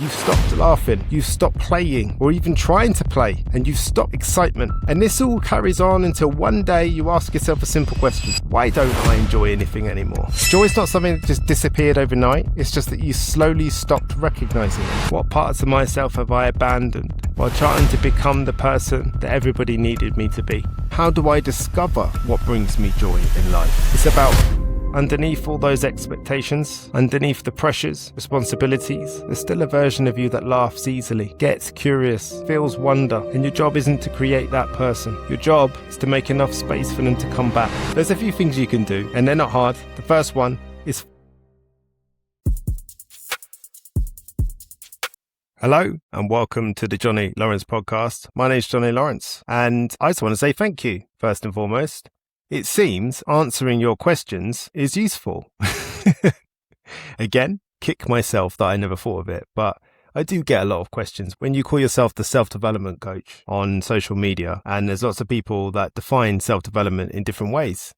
You've stopped laughing, you've stopped playing, or even trying to play, and you've stopped excitement. And this all carries on until one day you ask yourself a simple question: why don't I enjoy anything anymore? Joy is not something that just disappeared overnight, it's just that you slowly stopped recognizing it. What parts of myself have I abandoned while trying to become the person that everybody needed me to be? How do I discover what brings me joy in life? It's about underneath all those expectations, underneath the pressures, responsibilities, there's still a version of you that laughs easily, gets curious, feels wonder, and your job isn't to create that person. Your job is to make enough space for them to come back. There's a few things you can do, and they're not hard. The first one is... Hello, and welcome to the Johnny Lawrence podcast. My name's Johnny Lawrence, and I just want to say thank you, first and foremost. It seems answering your questions is useful. Again, kick myself that I never thought of it, but I do get a lot of questions. When you call yourself the self-development coach on social media, and there's lots of people that define self-development in different ways.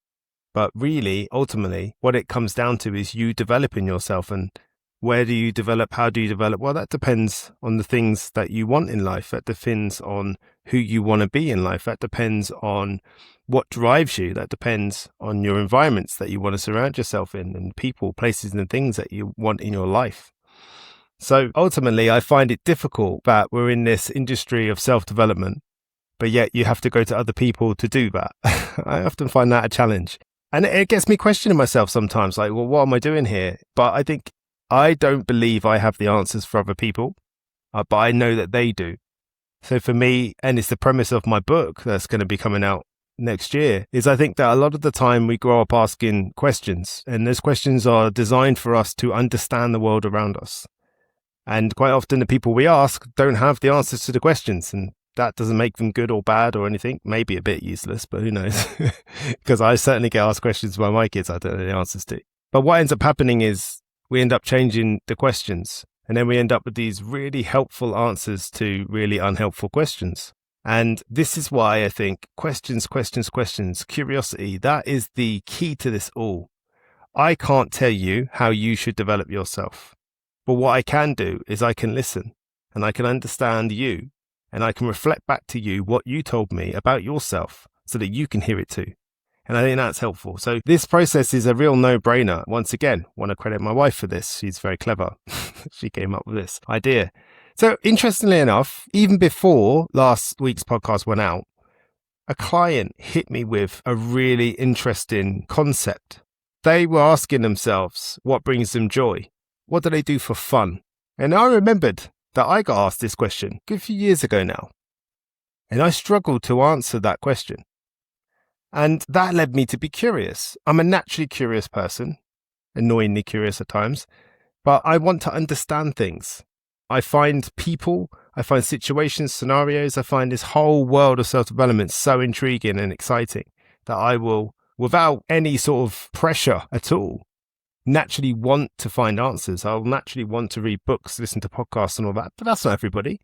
But really, ultimately, what it comes down to is you developing yourself. And where do you develop? How do you develop? Well, that depends on the things that you want in life. That depends on who you want to be in life. That depends on what drives you. That depends on your environments that you want to surround yourself in, and people, places, and things that you want in your life. So ultimately, I find it difficult that we're in this industry of self-development, but yet you have to go to other people to do that. I often find that a challenge. And it gets me questioning myself sometimes, like, well, what am I doing here? But I don't believe I have the answers for other people, but I know that they do. So for me, and it's the premise of my book that's going to be coming out next year, is I think that a lot of the time we grow up asking questions, and those questions are designed for us to understand the world around us. And quite often the people we ask don't have the answers to the questions, and that doesn't make them good or bad or anything. Maybe a bit useless, but who knows? Because I certainly get asked questions by my kids I don't know the answers to. But what ends up happening is we end up changing the questions, and then we end up with these really helpful answers to really unhelpful questions. And this is why I think questions, curiosity, that is the key to this all. I can't tell you how you should develop yourself. But what I can do is I can listen, and I can understand you, and I can reflect back to you what you told me about yourself so that you can hear it too. And I think that's helpful. So this process is a real no-brainer. Once again, want to credit my wife for this. She's very clever. She came up with this idea. So interestingly enough, even before last week's podcast went out, a client hit me with a really interesting concept. They were asking themselves what brings them joy. What do they do for fun? And I remembered that I got asked this question a good few years ago now. And I struggled to answer that question. And that led me to be curious. I'm a naturally curious person, annoyingly curious at times, but I want to understand things. I find people, I find situations, scenarios, I find this whole world of self-development so intriguing and exciting that I will, without any sort of pressure at all, naturally want to find answers. I'll naturally want to read books, listen to podcasts and all that, but that's not everybody.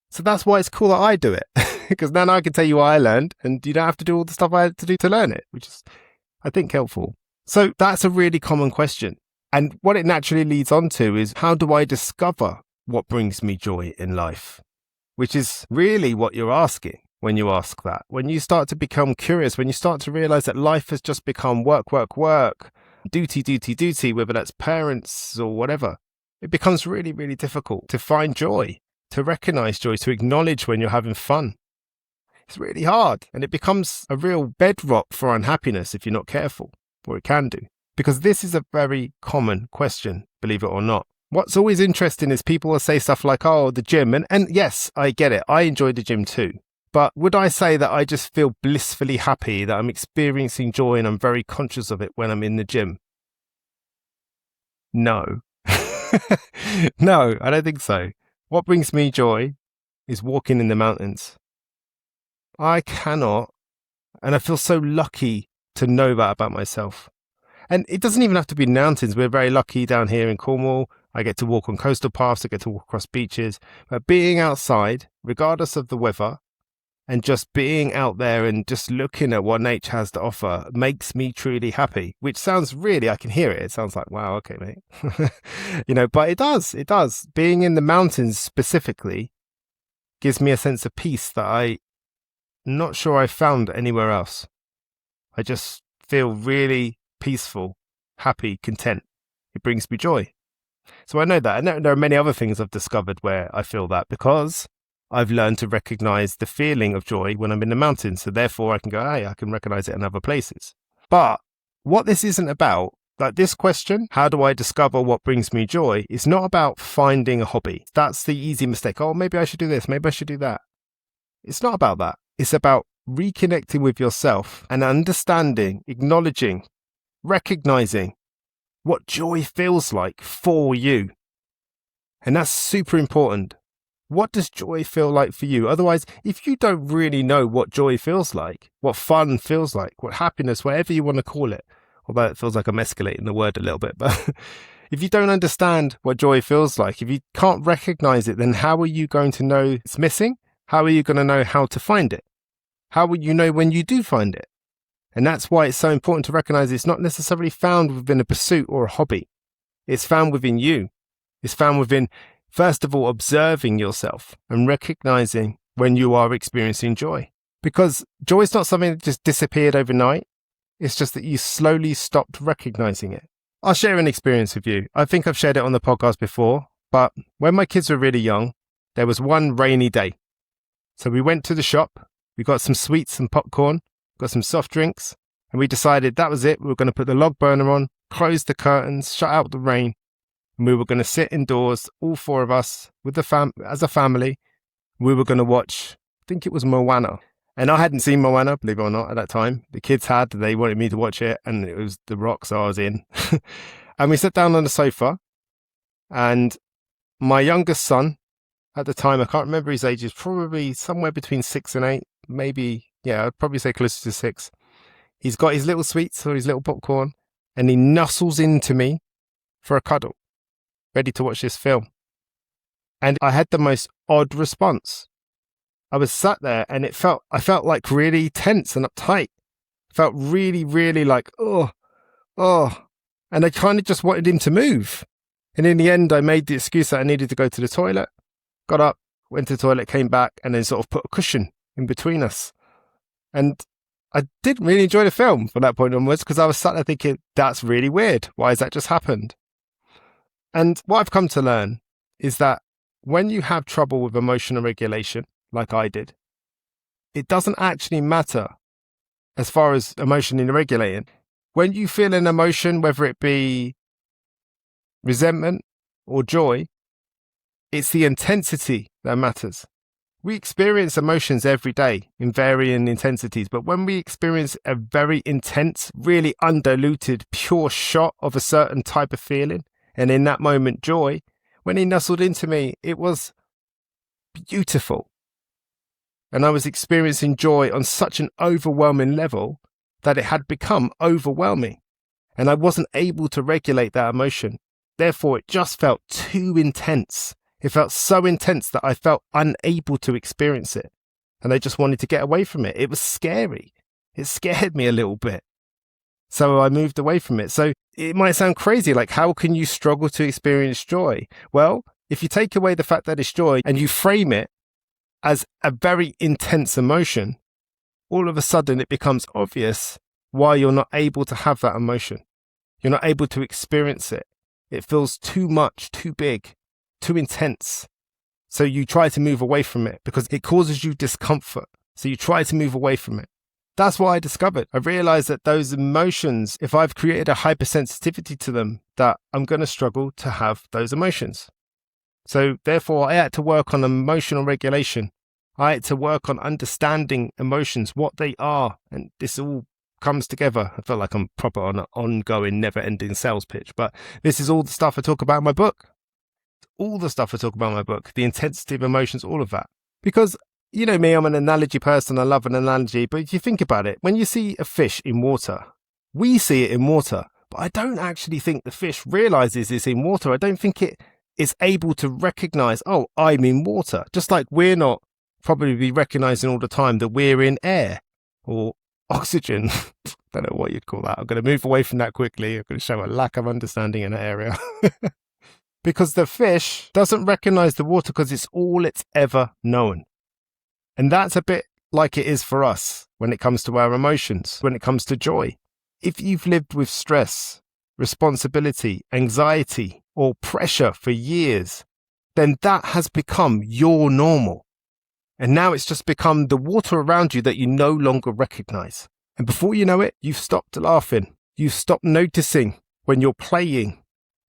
So that's why it's cool that I do it, because then I can tell you what I learned and you don't have to do all the stuff I had to do to learn it, which is, I think, helpful. So that's a really common question. And what it naturally leads on to is, how do I discover what brings me joy in life? Which is really what you're asking when you ask that. When you start to become curious, when you start to realize that life has just become work, duty, whether that's parents or whatever, it becomes really, really difficult to find joy, to recognize joy, to acknowledge when you're having fun. It's really hard, and it becomes a real bedrock for unhappiness if you're not careful, or it can do. Because this is a very common question, believe it or not. What's always interesting is people will say stuff like, oh, the gym. And yes, I get it. I enjoy the gym too. But would I say that I just feel blissfully happy, that I'm experiencing joy and I'm very conscious of it when I'm in the gym? No. No, I don't think so. What brings me joy is walking in the mountains. I cannot, and I feel so lucky to know that about myself. And it doesn't even have to be mountains. We're very lucky down here in Cornwall. I get to walk on coastal paths. I get to walk across beaches. But being outside, regardless of the weather, And just being out there and just looking at what nature has to offer makes me truly happy, which sounds really, I can hear it. It sounds like, wow, okay, mate. But it does. Being in the mountains specifically gives me a sense of peace that I'm not sure I found anywhere else. I just feel really peaceful, happy, content. It brings me joy. So I know that. And there are many other things I've discovered where I feel that because I've learned to recognize the feeling of joy when I'm in the mountains. So therefore I can go, hey, I can recognize it in other places. But what this isn't about, like this question, how do I discover what brings me joy? It's not about finding a hobby. That's the easy mistake. Oh, maybe I should do this. Maybe I should do that. It's not about that. It's about reconnecting with yourself and understanding, acknowledging, recognizing what joy feels like for you. And that's super important. What does joy feel like for you? Otherwise, if you don't really know what joy feels like, what fun feels like, what happiness, whatever you want to call it, although it feels like I'm escalating the word a little bit, but if you don't understand what joy feels like, if you can't recognize it, then how are you going to know it's missing? How are you going to know how to find it? How will you know when you do find it? And that's why it's so important to recognize it's not necessarily found within a pursuit or a hobby. It's found within you. It's found within, first of all, observing yourself and recognizing when you are experiencing joy. Because joy is not something that just disappeared overnight. It's just that you slowly stopped recognizing it. I'll share an experience with you. I think I've shared it on the podcast before, but when my kids were really young, there was one rainy day. So we went to the shop, we got some sweets and popcorn, got some soft drinks, and we decided that was it. We were going to put the log burner on, close the curtains, shut out the rain, and we were going to sit indoors, all four of us, with as a family. We were going to watch, I think it was Moana. And I hadn't seen Moana, believe it or not, at that time. The kids had, they wanted me to watch it, and it was The Rock, so I was in. And we sat down on the sofa, and my youngest son, at the time, I can't remember his age, is probably somewhere between 6 and 8, maybe, yeah, I'd probably say closer to 6. He's got his little sweets or his little popcorn, and he nuzzles into me for a cuddle, ready to watch this film. And I had the most odd response. I was sat there and I felt like really tense and uptight. Felt really, really like, oh. And I kind of just wanted him to move. And in the end, I made the excuse that I needed to go to the toilet, got up, went to the toilet, came back, and then sort of put a cushion in between us. And I didn't really enjoy the film from that point onwards because I was sat there thinking, that's really weird. Why has that just happened? And what I've come to learn is that when you have trouble with emotional regulation, like I did, it doesn't actually matter as far as emotionally regulating. When you feel an emotion, whether it be resentment or joy, it's the intensity that matters. We experience emotions every day in varying intensities, but when we experience a very intense, really undiluted, pure shot of a certain type of feeling, and in that moment, joy, when he nuzzled into me, it was beautiful. And I was experiencing joy on such an overwhelming level that it had become overwhelming. And I wasn't able to regulate that emotion. Therefore, it just felt too intense. It felt so intense that I felt unable to experience it. And I just wanted to get away from it. It was scary. It scared me a little bit. So I moved away from it. So it might sound crazy, like how can you struggle to experience joy? Well, if you take away the fact that it's joy and you frame it as a very intense emotion, all of a sudden it becomes obvious why you're not able to have that emotion. You're not able to experience it. It feels too much, too big, too intense. So you try to move away from it because it causes you discomfort. So you try to move away from it. That's what I discovered. I realized that those emotions, if I've created a hypersensitivity to them, that I'm going to struggle to have those emotions. So therefore, I had to work on emotional regulation. I had to work on understanding emotions, what they are. And this all comes together. I feel like I'm proper on an ongoing, never-ending sales pitch. But this is all the stuff I talk about in my book. All the stuff I talk about in my book. The intensity of emotions, all of that. Because, you know me, I'm an analogy person. I love an analogy. But if you think about it, when you see a fish in water, we see it in water. But I don't actually think the fish realizes it's in water. I don't think it is able to recognize, oh, I'm in water. Just like we're not probably be recognizing all the time that we're in air or oxygen. Don't know what you'd call that. I'm going to move away from that quickly. I'm going to show a lack of understanding in that area. Because the fish doesn't recognize the water because it's all it's ever known. And that's a bit like it is for us when it comes to our emotions, when it comes to joy. If you've lived with stress, responsibility, anxiety, or pressure for years, then that has become your normal. And now it's just become the water around you that you no longer recognize. And before you know it, you've stopped laughing. You've stopped noticing when you're playing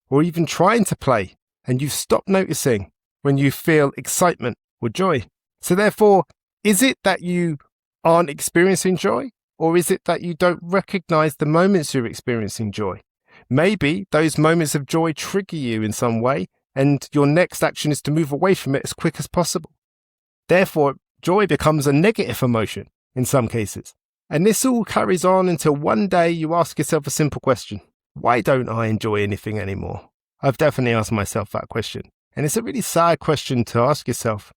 or even trying to play. And you've stopped noticing when you feel excitement or joy. So therefore, is it that you aren't experiencing joy? Or is it that you don't recognize the moments you're experiencing joy? Maybe those moments of joy trigger you in some way, and your next action is to move away from it as quick as possible. Therefore, joy becomes a negative emotion in some cases. And this all carries on until one day you ask yourself a simple question. Why don't I enjoy anything anymore? I've definitely asked myself that question. And it's a really sad question to ask yourself.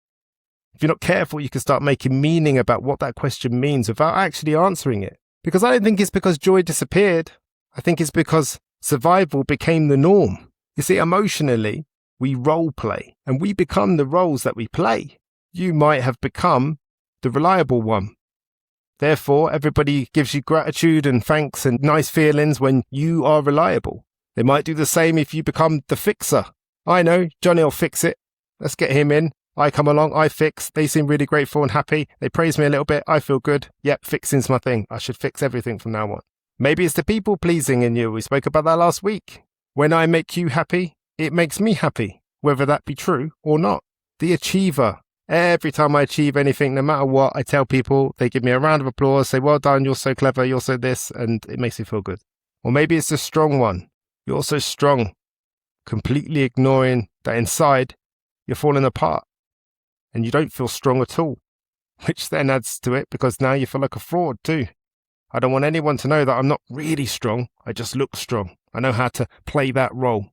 If you're not careful, you can start making meaning about what that question means without actually answering it. Because I don't think it's because joy disappeared. I think it's because survival became the norm. You see, emotionally, we role play and we become the roles that we play. You might have become the reliable one. Therefore, everybody gives you gratitude and thanks and nice feelings when you are reliable. They might do the same if you become the fixer. I know, Johnny will fix it. Let's get him in. I come along, I fix. They seem really grateful and happy. They praise me a little bit. I feel good. Yep, fixing's my thing. I should fix everything from now on. Maybe it's the people pleasing in you. We spoke about that last week. When I make you happy, it makes me happy, whether that be true or not. The achiever. Every time I achieve anything, no matter what, I tell people, they give me a round of applause, say, well done, you're so clever, you're so this, and it makes me feel good. Or maybe it's the strong one. You're so strong, completely ignoring that inside you're falling apart and you don't feel strong at all, which then adds to it because now you feel like a fraud too. I don't want anyone to know that I'm not really strong. I just look strong. I know how to play that role.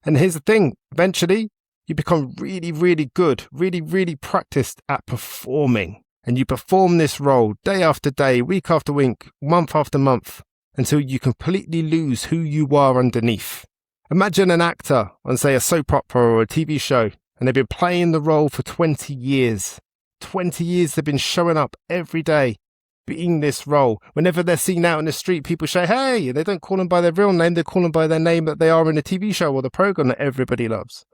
And here's the thing, eventually you become really, really good, really, really practiced at performing. And you perform this role day after day, week after week, month after month, until you completely lose who you are underneath. Imagine an actor on, say, a soap opera or a TV show, and they've been playing the role for 20 years. 20 years they've been showing up every day, being this role. Whenever they're seen out in the street, people say, hey, they don't call them by their real name, they call them by their name that they are in the TV show or the program that everybody loves.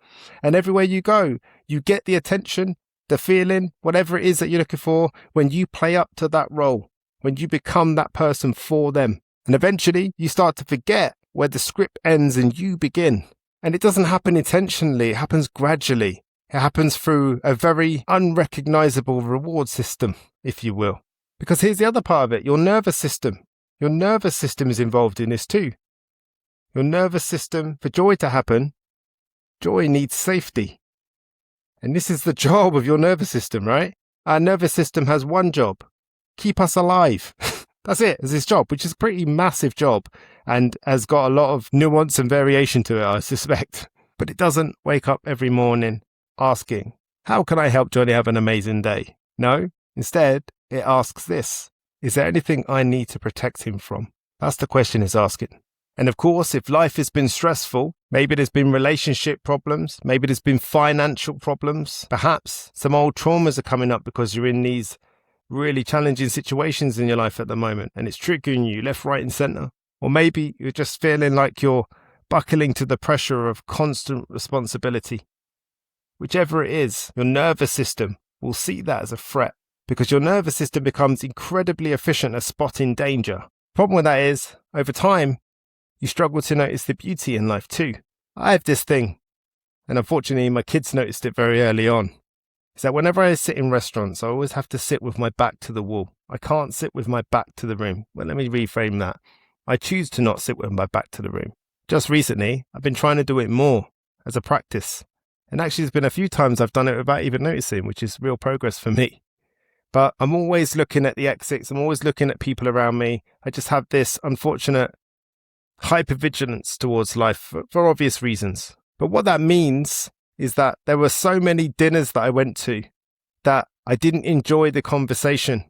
And everywhere you go, you get the attention, the feeling, whatever it is that you're looking for when you play up to that role, when you become that person for them. And eventually you start to forget where the script ends and you begin. And it doesn't happen intentionally, it happens gradually. It happens through a very unrecognizable reward system, if you will. Because here's the other part of it, your nervous system. Your nervous system is involved in this too. Your nervous system, for joy to happen, joy needs safety. And this is the job of your nervous system, right? Our nervous system has one job, keep us alive. That's it, it's this job, which is a pretty massive job and has got a lot of nuance and variation to it, I suspect. But it doesn't wake up every morning asking, how can I help Johnny have an amazing day? No, instead, it asks this, is there anything I need to protect him from? That's the question it's asking. And of course, if life has been stressful, maybe there's been relationship problems, maybe there's been financial problems, perhaps some old traumas are coming up because you're in these really challenging situations in your life at the moment and it's triggering you left, right and center. Or maybe you're just feeling like you're buckling to the pressure of constant responsibility. Whichever it is, your nervous system will see that as a threat because your nervous system becomes incredibly efficient at spotting danger. Problem with that is, over time, you struggle to notice the beauty in life too. I have this thing, and unfortunately my kids noticed it very early on, is that whenever I sit in restaurants, I always have to sit with my back to the wall. I can't sit with my back to the room. Well, let me reframe that. I choose to not sit with my back to the room. Just recently, I've been trying to do it more as a practice. And actually, there's been a few times I've done it without even noticing, which is real progress for me. But I'm always looking at the exits. I'm always looking at people around me. I just have this unfortunate hypervigilance towards life for obvious reasons. But what that means is that there were so many dinners that I went to that I didn't enjoy the conversation.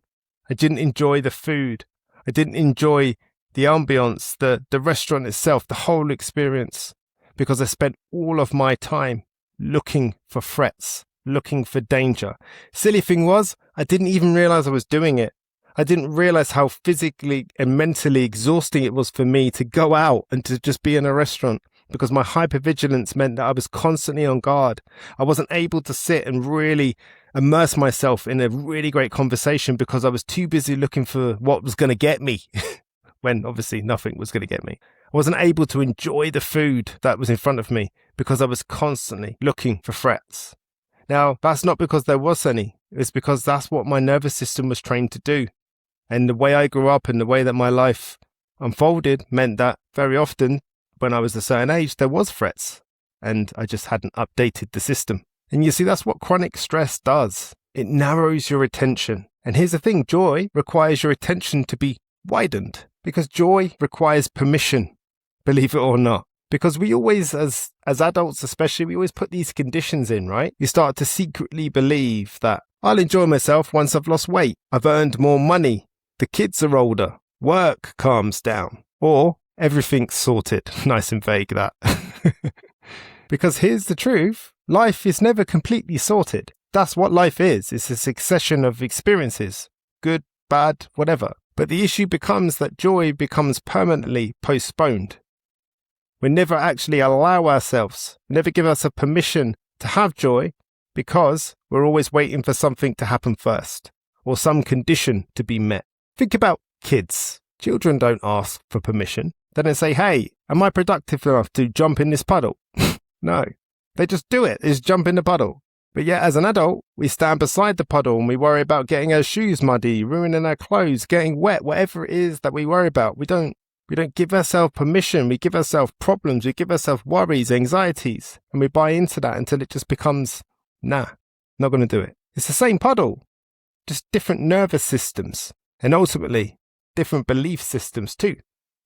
I didn't enjoy the food. I didn't enjoy the ambience, the restaurant itself, the whole experience, because I spent all of my time looking for threats, looking for danger. Silly thing was, I didn't even realize I was doing it. I didn't realize how physically and mentally exhausting it was for me to go out and to just be in a restaurant, because my hypervigilance meant that I was constantly on guard. I wasn't able to sit and really immerse myself in a really great conversation because I was too busy looking for what was going to get me when obviously nothing was going to get me. I wasn't able to enjoy the food that was in front of me because I was constantly looking for threats. Now, that's not because there was any. It's because that's what my nervous system was trained to do. And the way I grew up and the way that my life unfolded meant that very often when I was a certain age, there was threats and I just hadn't updated the system. And you see, that's what chronic stress does. It narrows your attention. And here's the thing, joy requires your attention to be widened because joy requires permission, believe it or not. Because we always, as adults especially, we always put these conditions in, right? You start to secretly believe that I'll enjoy myself once I've lost weight. I've earned more money. The kids are older. Work calms down. Or everything's sorted. Nice and vague, that. Because here's the truth. Life is never completely sorted. That's what life is. It's a succession of experiences. Good, bad, whatever. But the issue becomes that joy becomes permanently postponed. We never actually allow ourselves, never give ourselves permission to have joy because we're always waiting for something to happen first or some condition to be met. Think about kids. Children don't ask for permission. They don't say, hey, am I productive enough to jump in this puddle? No, they just do it. They just jump in the puddle. But yet as an adult, we stand beside the puddle and we worry about getting our shoes muddy, ruining our clothes, getting wet, whatever it is that we worry about. We don't give ourselves permission. We give ourselves problems. We give ourselves worries, anxieties, and we buy into that until it just becomes, nah, not going to do it. It's the same puddle, just different nervous systems and ultimately different belief systems too.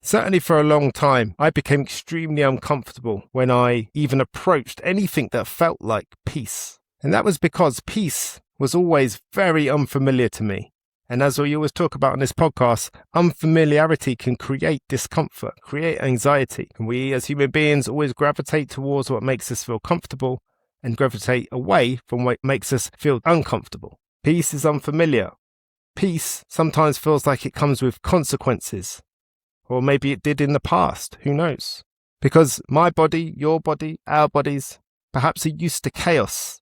Certainly for a long time, I became extremely uncomfortable when I even approached anything that felt like peace. And that was because peace was always very unfamiliar to me. And as we always talk about on this podcast, unfamiliarity can create discomfort, create anxiety. And we as human beings always gravitate towards what makes us feel comfortable and gravitate away from what makes us feel uncomfortable. Peace is unfamiliar. Peace sometimes feels like it comes with consequences. Or maybe it did in the past, who knows? Because my body, your body, our bodies, perhaps are used to chaos.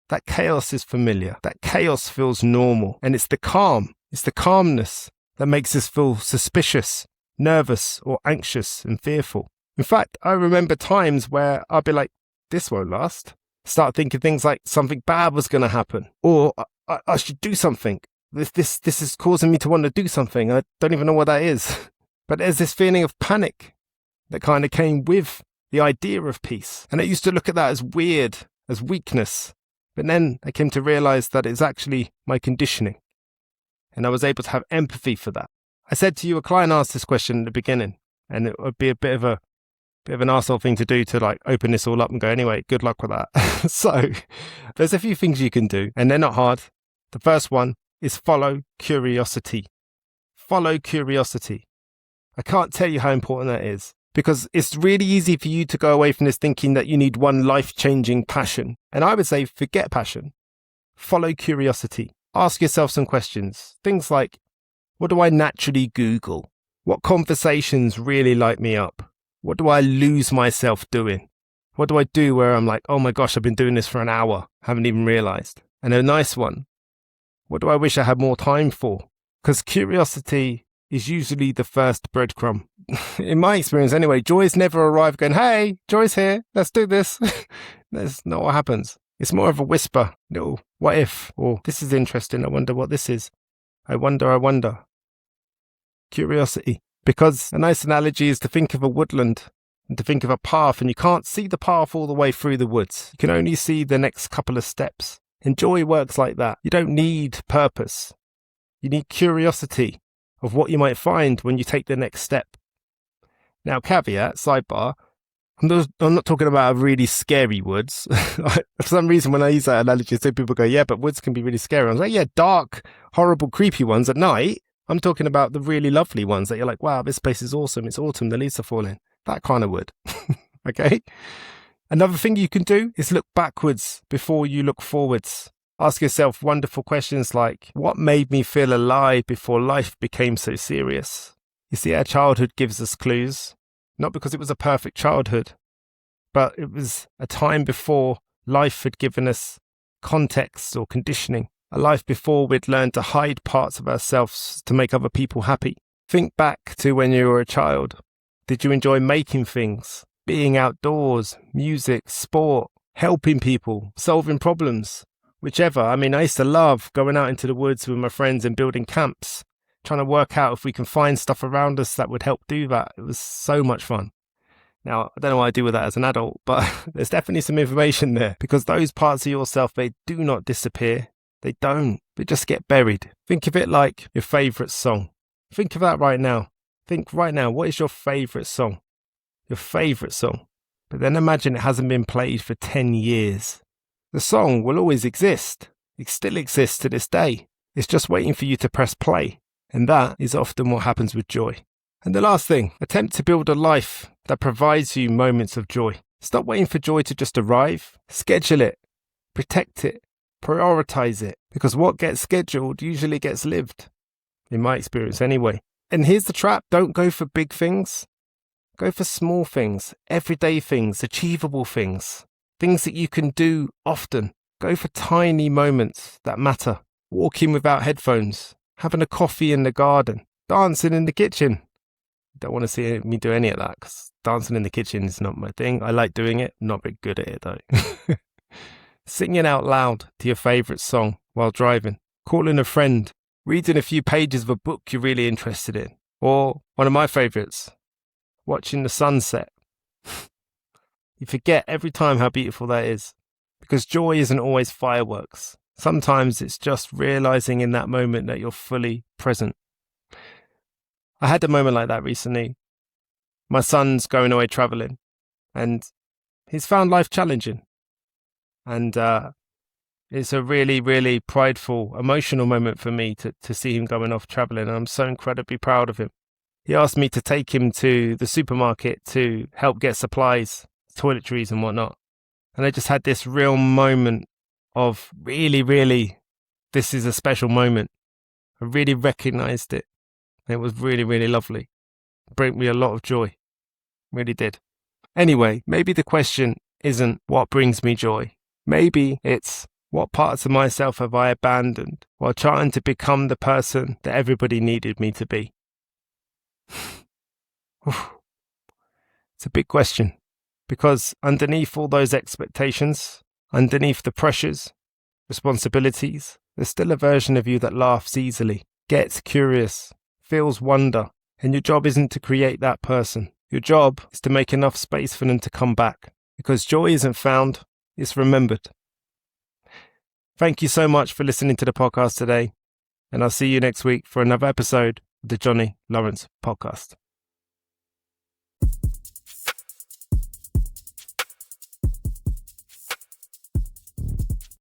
That chaos is familiar. That chaos feels normal. And it's the calmness that makes us feel suspicious, nervous, or anxious and fearful. In fact, I remember times where I'd be like, this won't last. Start thinking things like something bad was going to happen. Or I should do something. This is causing me to want to do something. I don't even know what that is. But there's this feeling of panic that kind of came with the idea of peace. And I used to look at that as weird, as weakness. But then I came to realize that it's actually my conditioning. And I was able to have empathy for that. I said to you, a client asked this question at the beginning, and it would be a bit of an arsehole thing to do to like open this all up and go, anyway, good luck with that. So there's a few things you can do, and they're not hard. The first one is follow curiosity. Follow curiosity. I can't tell you how important that is, because it's really easy for you to go away from this thinking that you need one life-changing passion. And I would say, forget passion. Follow curiosity. Ask yourself some questions. Things like, what do I naturally Google? What conversations really light me up? What do I lose myself doing? What do I do where I'm like, oh my gosh, I've been doing this for an hour, haven't even realized? And a nice one, what do I wish I had more time for? Because curiosity is usually the first breadcrumb. In my experience anyway, joys never arrive going, hey, Joy's here, let's do this. That's not what happens. It's more of a whisper, little what if, or this is interesting, I wonder what this is. I wonder. Curiosity. Because a nice analogy is to think of a woodland and to think of a path, and you can't see the path all the way through the woods. You can only see the next couple of steps. And joy works like that. You don't need purpose. You need curiosity of what you might find when you take the next step. Now, caveat, sidebar, I'm not talking about really scary woods. For some reason, when I use that analogy, so people go, yeah, but woods can be really scary. I was like, yeah, dark, horrible, creepy ones at night. I'm talking about the really lovely ones that you're like, wow, this place is awesome. It's autumn. The leaves are falling. That kind of wood. Okay. Another thing you can do is look backwards before you look forwards. Ask yourself wonderful questions like, what made me feel alive before life became so serious? You see, our childhood gives us clues, not because it was a perfect childhood, but it was a time before life had given us context or conditioning, a life before we'd learned to hide parts of ourselves to make other people happy. Think back to when you were a child. Did you enjoy making things, being outdoors, music, sport, helping people, solving problems? Whichever. I mean, I used to love going out into the woods with my friends and building camps, trying to work out if we can find stuff around us that would help do that. It was so much fun. Now, I don't know what I do with that as an adult, but there's definitely some information there, because those parts of yourself, they do not disappear. They don't. They just get buried. Think of it like your favourite song. Think of that right now. Think right now, what is your favourite song? Your favourite song. But then imagine it hasn't been played for 10 years. The song will always exist. It still exists to this day. It's just waiting for you to press play. And that is often what happens with joy. And the last thing, attempt to build a life that provides you moments of joy. Stop waiting for joy to just arrive. Schedule it. Protect it. Prioritize it. Because what gets scheduled usually gets lived. In my experience anyway. And here's the trap. Don't go for big things. Go for small things, everyday things, achievable things. Things that you can do often. Go for tiny moments that matter. Walking without headphones. Having a coffee in the garden. Dancing in the kitchen. Don't want to see me do any of that, because dancing in the kitchen is not my thing. I like doing it. I'm not very good at it though. Singing out loud to your favourite song while driving. Calling a friend. Reading a few pages of a book you're really interested in. Or one of my favourites. Watching the sunset. You forget every time how beautiful that is. Because joy isn't always fireworks. Sometimes it's just realising in that moment that you're fully present. I had a moment like that recently. My son's going away travelling and he's found life challenging. And it's a really, really prideful, emotional moment for me to see him going off travelling. And I'm so incredibly proud of him. He asked me to take him to the supermarket to help get supplies, toiletries and whatnot. And I just had this real moment of really, really, this is a special moment. I really recognised it. It was really, really lovely. It brought me a lot of joy. Really did. Anyway, maybe the question isn't what brings me joy. Maybe it's what parts of myself have I abandoned while trying to become the person that everybody needed me to be. It's a big question, because underneath all those expectations, underneath the pressures, responsibilities, there's still a version of you that laughs easily, gets curious, feels wonder, and your job isn't to create that person. Your job is to make enough space for them to come back, because joy isn't found, it's remembered. Thank you so much for listening to the podcast today, and I'll see you next week for another episode of the Johnny Lawrence Podcast.